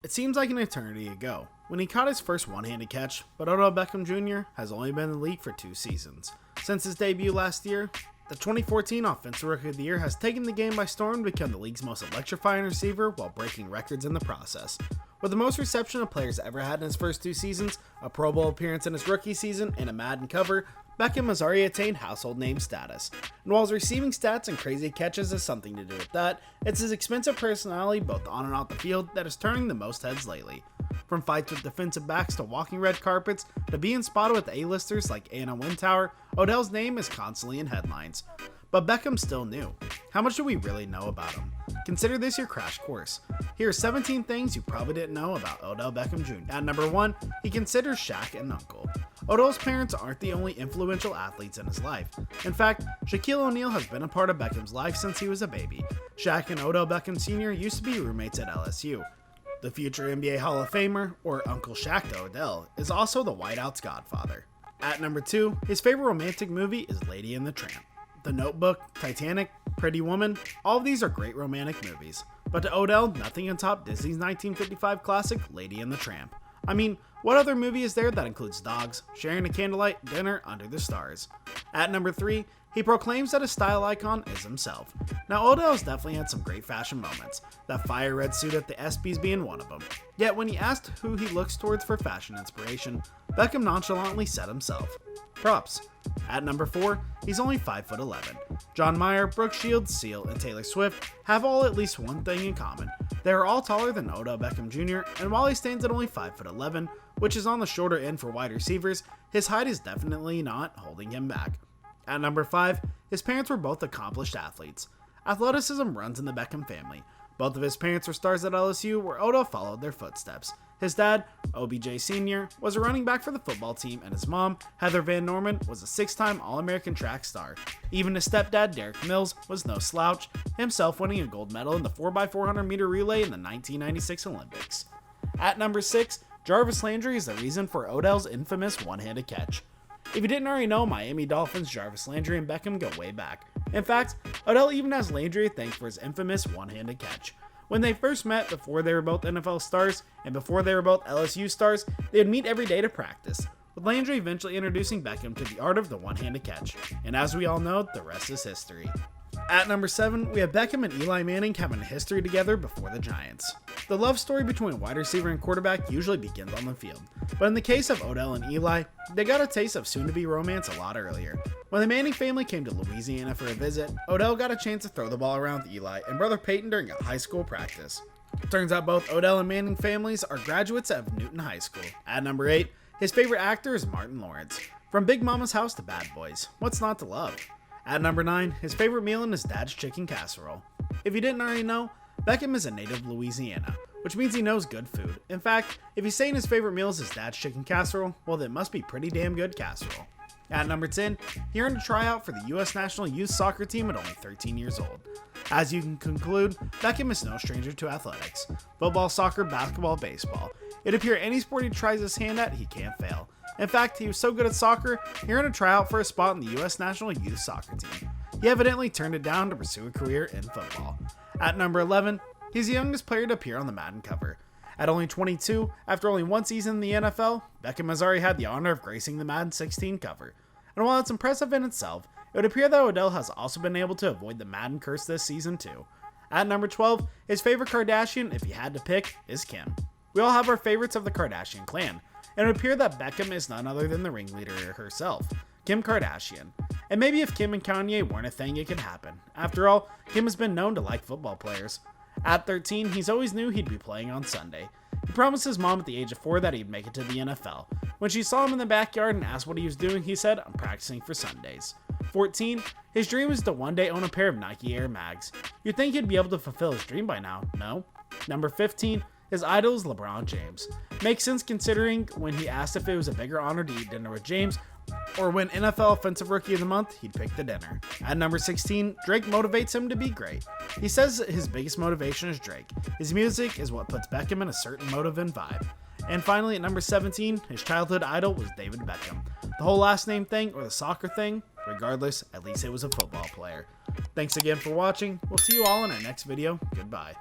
It seems like an eternity ago when he caught his first one-handed catch, but Odell Beckham Jr. has only been in the league for 2 seasons. Since his debut last year, the 2014 Offensive Rookie of the Year has taken the game by storm and become the league's most electrifying receiver while breaking records in the process. With the most reception a player's ever had in his first 2 seasons, a Pro Bowl appearance in his rookie season, and a Madden cover, Beckham has already attained household name status. And while his receiving stats and crazy catches has something to do with that, it's his expensive personality both on and off the field that is turning the most heads lately. From fights with defensive backs to walking red carpets to being spotted with A-listers like Anna Wintour, Odell's name is constantly in headlines. But Beckham's still new. How much do we really know about him? Consider this your crash course. Here are 17 things you probably didn't know about Odell Beckham Jr. At number 1, he considers Shaq an uncle. Odell's parents aren't the only influential athletes in his life. In fact, Shaquille O'Neal has been a part of Beckham's life since he was a baby. Shaq and Odell Beckham Sr. used to be roommates at LSU. The future NBA Hall of Famer, or Uncle Shaq to Odell, is also the Whiteout's godfather. At number 2, his favorite romantic movie is Lady and the Tramp. The Notebook, Titanic, Pretty Woman, all of these are great romantic movies. But to Odell, nothing can top Disney's 1955 classic, Lady and the Tramp. I mean, what other movie is there that includes dogs, sharing a candlelight dinner under the stars? At number 3, he proclaims that his style icon is himself. Now Odell has definitely had some great fashion moments, that fire red suit at the ESPYs being one of them. Yet when he asked who he looks towards for fashion inspiration, Beckham nonchalantly said himself. Props. At number 4, he's only 5'11". John Mayer, Brooke Shields, Seal, and Taylor Swift have all at least one thing in common. They are all taller than Odell Beckham Jr., and while he stands at only 5'11", which is on the shorter end for wide receivers, his height is definitely not holding him back. At number 5, his parents were both accomplished athletes. Athleticism runs in the Beckham family. Both of his parents were stars at LSU, where Odell followed their footsteps. His dad, OBJ Sr., was a running back for the football team, and his mom, Heather Van Norman, was a 6-time All-American track star. Even his stepdad, Derek Mills, was no slouch, himself winning a gold medal in the 4x400 meter relay in the 1996 Olympics. At number 6, Jarvis Landry is the reason for Odell's infamous one-handed catch. If you didn't already know, Miami Dolphins Jarvis Landry and Beckham go way back. In fact, Odell even has Landry to thank for his infamous one-handed catch. When they first met, before they were both NFL stars, and before they were both LSU stars, they would meet every day to practice, with Landry eventually introducing Beckham to the art of the one-handed catch. And as we all know, the rest is history. At number 7, we have Beckham and Eli Manning having a history together before the Giants. The love story between wide receiver and quarterback usually begins on the field, but in the case of Odell and Eli, they got a taste of soon-to-be romance a lot earlier. When the Manning family came to Louisiana for a visit, Odell got a chance to throw the ball around with Eli and brother Peyton during a high school practice. Turns out both Odell and Manning families are graduates of Newton High School. At number 8, his favorite actor is Martin Lawrence. From Big Mama's House to Bad Boys, what's not to love? At number 9, his favorite meal in his dad's chicken casserole. If you didn't already know, Beckham is a native of Louisiana, which means he knows good food. In fact, if he's saying his favorite meal is his dad's chicken casserole, well, that must be pretty damn good casserole. At number 10, he earned a tryout for the U.S. National Youth Soccer Team at only 13 years old. As you can conclude, Beckham is no stranger to athletics. Football, soccer, basketball, baseball. It appears any sport he tries his hand at, he can't fail. In fact, he was so good at soccer, he earned a tryout for a spot in the U.S. National Youth Soccer Team. He evidently turned it down to pursue a career in football. At number 11, he's the youngest player to appear on the Madden cover. At only 22, after only 1 season in the NFL, Beckham has already had the honor of gracing the Madden 16 cover. And while it's impressive in itself, it would appear that Odell has also been able to avoid the Madden curse this season too. At number 12, his favorite Kardashian, if he had to pick, is Kim. We all have our favorites of the Kardashian clan, and it would appear that Beckham is none other than the ringleader herself, Kim Kardashian. And maybe if Kim and Kanye weren't a thing, it could happen. After all, Kim has been known to like football players. At 13, he's always knew he'd be playing on Sunday. He promised his mom at the age of 4 that he'd make it to the NFL. When she saw him in the backyard and asked what he was doing, he said, "I'm practicing for Sundays." 14, his dream is to one day own a pair of Nike Air Mags. You'd think he'd be able to fulfill his dream by now, no? Number 15, his idol is LeBron James. Makes sense considering when he asked if it was a bigger honor to eat dinner with James, or when NFL Offensive Rookie of the Month, he'd pick the dinner. At number 16, Drake motivates him to be great. He says his biggest motivation is Drake. His music is what puts Beckham in a certain motive and vibe. And finally, at number 17, his childhood idol was David Beckham. The whole last name thing or the soccer thing, regardless, at least it was a football player. Thanks again for watching. We'll see you all in our next video. Goodbye.